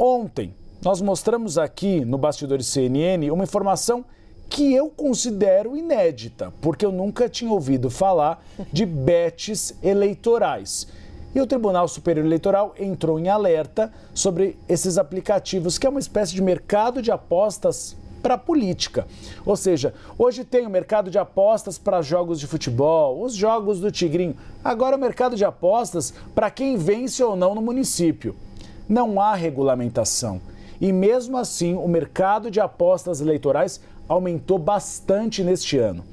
Ontem, nós mostramos aqui no Bastidores CNN uma informação que eu considero inédita, porque eu nunca tinha ouvido falar de bets eleitorais. E o Tribunal Superior Eleitoral entrou em alerta sobre esses aplicativos, que é uma espécie de mercado de apostas para a política. Ou seja, hoje tem o mercado de apostas para jogos de futebol, os jogos do Tigrinho. Agora o mercado de apostas para quem vence ou não no município. Não há regulamentação. E mesmo assim, o mercado de apostas eleitorais aumentou bastante neste ano.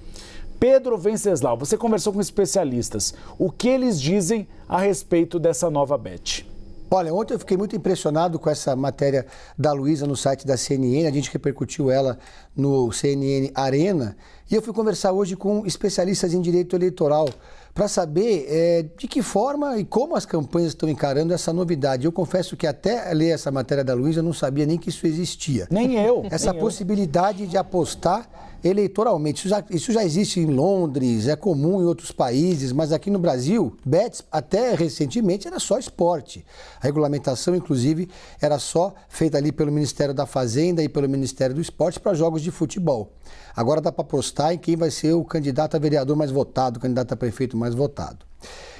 Pedro Venceslau, você conversou com especialistas. O que eles dizem a respeito dessa nova bet? Olha, ontem eu fiquei muito impressionado com essa matéria da Luísa no site da CNN, a gente repercutiu ela no CNN Arena, e eu fui conversar hoje com especialistas em direito eleitoral para saber de que forma e como as campanhas estão encarando essa novidade. Eu confesso que até ler essa matéria da Luísa eu não sabia nem que isso existia. Nem eu. Essa possibilidade de apostar eleitoralmente. Isso já existe em Londres, é comum em outros países, mas aqui no Brasil, bets até recentemente era só esporte. A regulamentação, inclusive, era só feita ali pelo Ministério da Fazenda e pelo Ministério do Esporte para jogos de futebol. Agora dá para apostar em quem vai ser o candidato a vereador mais votado, o candidato a prefeito mais votado.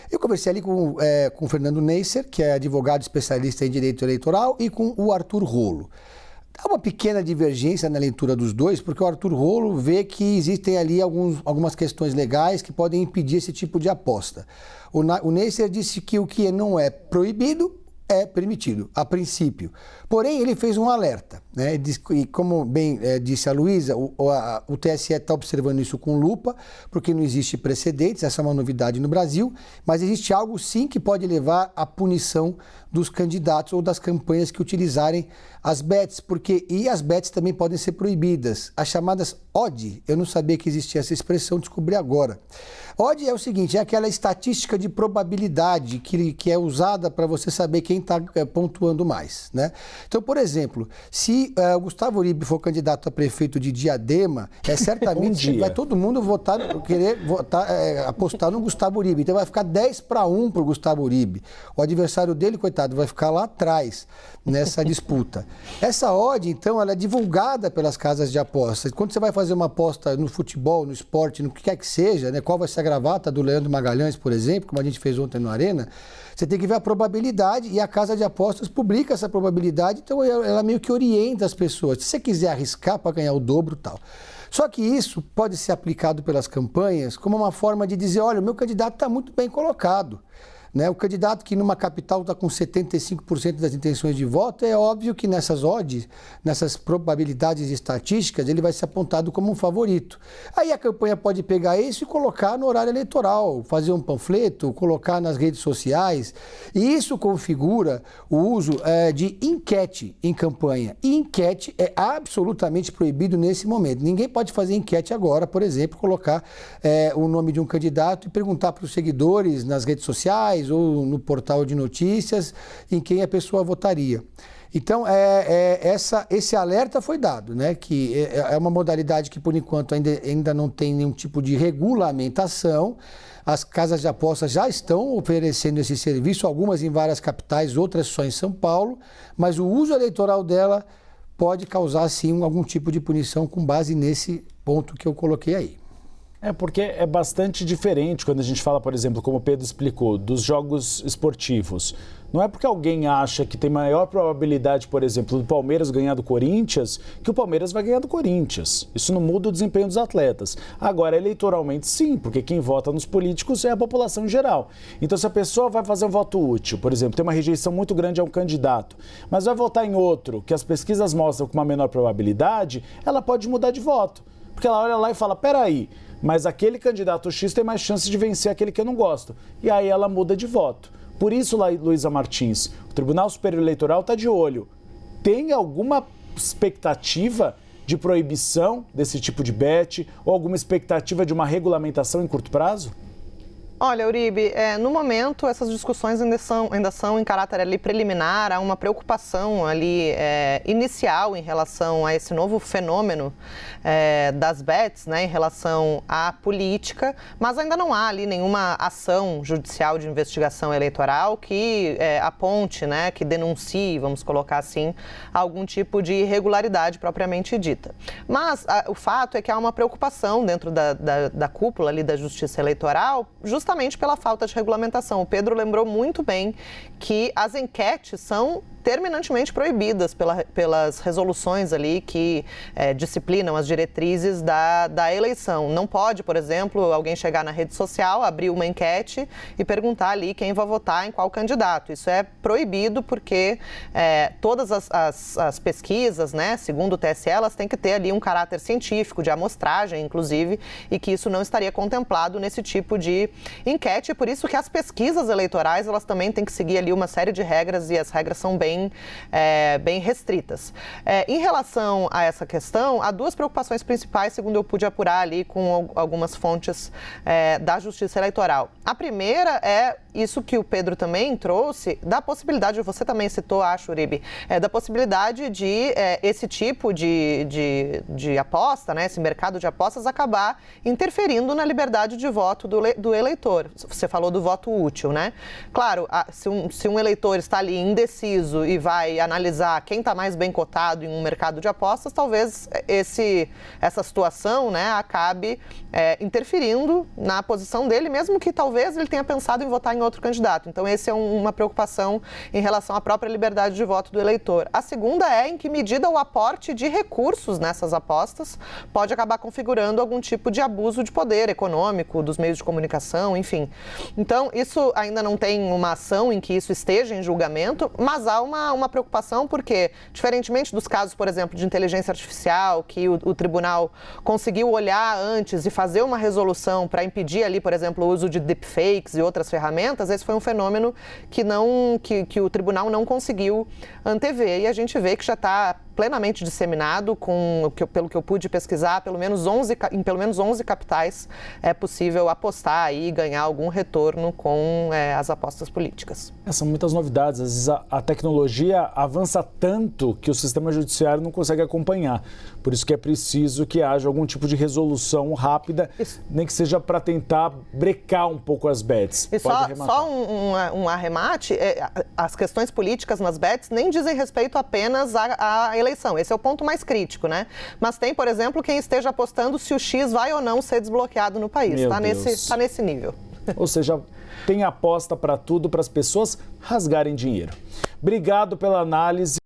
Eu conversei ali com o Fernando Neisser, que é advogado especialista em direito eleitoral, e com o Arthur Rolo. Há uma pequena divergência na leitura dos dois, porque o Arthur Rolo vê que existem ali algumas questões legais que podem impedir esse tipo de aposta. O Neisser disse que o que não é proibido é permitido, a princípio. Porém, ele fez um alerta, né? E como bem disse a Luísa, o TSE está observando isso com lupa, porque não existe precedentes, essa é uma novidade no Brasil, mas existe algo sim que pode levar à punição dos candidatos ou das campanhas que utilizarem as bets, e as bets também podem ser proibidas. As chamadas odd, eu não sabia que existia essa expressão, descobri agora. Odd é o seguinte, é aquela estatística de probabilidade que é usada para você saber quem está pontuando mais, né? Então, por exemplo, se o Gustavo Uribe for candidato a prefeito de Diadema, certamente vai todo mundo apostar no Gustavo Uribe. Então vai ficar 10-1 para o Gustavo Uribe. O adversário dele, coitado, vai ficar lá atrás nessa disputa. Essa odd, então, ela é divulgada pelas casas de apostas. Quando você vai fazer uma aposta no futebol, no esporte, no que quer que seja, né, qual vai ser a gravata do Leandro Magalhães, por exemplo, como a gente fez ontem no Arena, você tem que ver a probabilidade e a casa de apostas publica essa probabilidade, então ela meio que orienta as pessoas. Se você quiser arriscar para ganhar o dobro, tal. Só que isso pode ser aplicado pelas campanhas como uma forma de dizer, olha, o meu candidato está muito bem colocado. Né? O candidato que numa capital está com 75% das intenções de voto, é óbvio que nessas odds, nessas probabilidades estatísticas, ele vai ser apontado como um favorito. Aí a campanha pode pegar isso e colocar no horário eleitoral, fazer um panfleto, colocar nas redes sociais. E isso configura o uso de enquete em campanha. E enquete é absolutamente proibido nesse momento. Ninguém pode fazer enquete agora, por exemplo, colocar o nome de um candidato e perguntar para os seguidores nas redes sociais, ou no portal de notícias, em quem a pessoa votaria. Então, esse alerta foi dado, né? Que é uma modalidade que, por enquanto, ainda não tem nenhum tipo de regulamentação. As casas de apostas já estão oferecendo esse serviço, algumas em várias capitais, outras só em São Paulo, mas o uso eleitoral dela pode causar, sim, algum tipo de punição com base nesse ponto que eu coloquei aí. Porque é bastante diferente quando a gente fala, por exemplo, como o Pedro explicou, dos jogos esportivos. Não é porque alguém acha que tem maior probabilidade, por exemplo, do Palmeiras ganhar do Corinthians, que o Palmeiras vai ganhar do Corinthians. Isso não muda o desempenho dos atletas. Agora, eleitoralmente, sim, porque quem vota nos políticos é a população em geral. Então, se a pessoa vai fazer um voto útil, por exemplo, tem uma rejeição muito grande a um candidato, mas vai votar em outro, que as pesquisas mostram com uma menor probabilidade, ela pode mudar de voto. Porque ela olha lá e fala, peraí, mas aquele candidato X tem mais chance de vencer aquele que eu não gosto. E aí ela muda de voto. Por isso, Luísa Martins, o Tribunal Superior Eleitoral está de olho. Tem alguma expectativa de proibição desse tipo de bet ou alguma expectativa de uma regulamentação em curto prazo? Olha, Uribe, no momento essas discussões ainda são em caráter ali preliminar, há uma preocupação ali inicial em relação a esse novo fenômeno das bets, né, em relação à política, mas ainda não há ali nenhuma ação judicial de investigação eleitoral que aponte, né, que denuncie, vamos colocar assim, algum tipo de irregularidade propriamente dita. Mas o fato é que há uma preocupação dentro da cúpula ali da Justiça Eleitoral, justamente pela falta de regulamentação. O Pedro lembrou muito bem que as enquetes são terminantemente proibidas pelas resoluções ali que disciplinam as diretrizes da eleição. Não pode, por exemplo, alguém chegar na rede social, abrir uma enquete e perguntar ali quem vai votar em qual candidato. Isso é proibido porque todas as pesquisas, né, segundo o TSE, elas têm que ter ali um caráter científico, de amostragem, inclusive, e que isso não estaria contemplado nesse tipo de enquete. Por isso que as pesquisas eleitorais, elas também têm que seguir ali uma série de regras e as regras são bem restritas. Em relação a essa questão, há duas preocupações principais, segundo eu pude apurar ali com algumas fontes da Justiça Eleitoral. A primeira é isso que o Pedro também trouxe, da possibilidade, você também citou, acho, Uribe, da possibilidade de esse tipo de aposta, né, esse mercado de apostas, acabar interferindo na liberdade de voto do eleitor. Você falou do voto útil, né? Claro, se um eleitor está ali indeciso e vai analisar quem está mais bem cotado em um mercado de apostas, talvez essa situação, né, acabe interferindo na posição dele, mesmo que talvez ele tenha pensado em votar em outro candidato. Então, essa é uma preocupação em relação à própria liberdade de voto do eleitor. A segunda é em que medida o aporte de recursos nessas apostas pode acabar configurando algum tipo de abuso de poder econômico dos meios de comunicação, enfim. Então, isso ainda não tem uma ação em que isso esteja em julgamento, mas há uma preocupação porque, diferentemente dos casos, por exemplo, de inteligência artificial, que o tribunal conseguiu olhar antes e fazer uma resolução para impedir ali, por exemplo, o uso de deepfakes e outras ferramentas, esse foi um fenômeno que o tribunal não conseguiu antever. E a gente vê que já está plenamente disseminado, pelo que eu pude pesquisar, em pelo menos 11 capitais é possível apostar e ganhar algum retorno com as apostas políticas. São muitas novidades, às vezes a tecnologia avança tanto que o sistema judiciário não consegue acompanhar. Por isso que é preciso que haja algum tipo de resolução rápida, nem que seja para tentar brecar um pouco as bets. E só um arremate, as questões políticas nas bets nem dizem respeito apenas à eleição. Esse é o ponto mais crítico, né? Mas tem, por exemplo, quem esteja apostando se o X vai ou não ser desbloqueado no país. Está nesse nível. Ou seja, tem aposta para tudo, para as pessoas rasgarem dinheiro. Obrigado pela análise.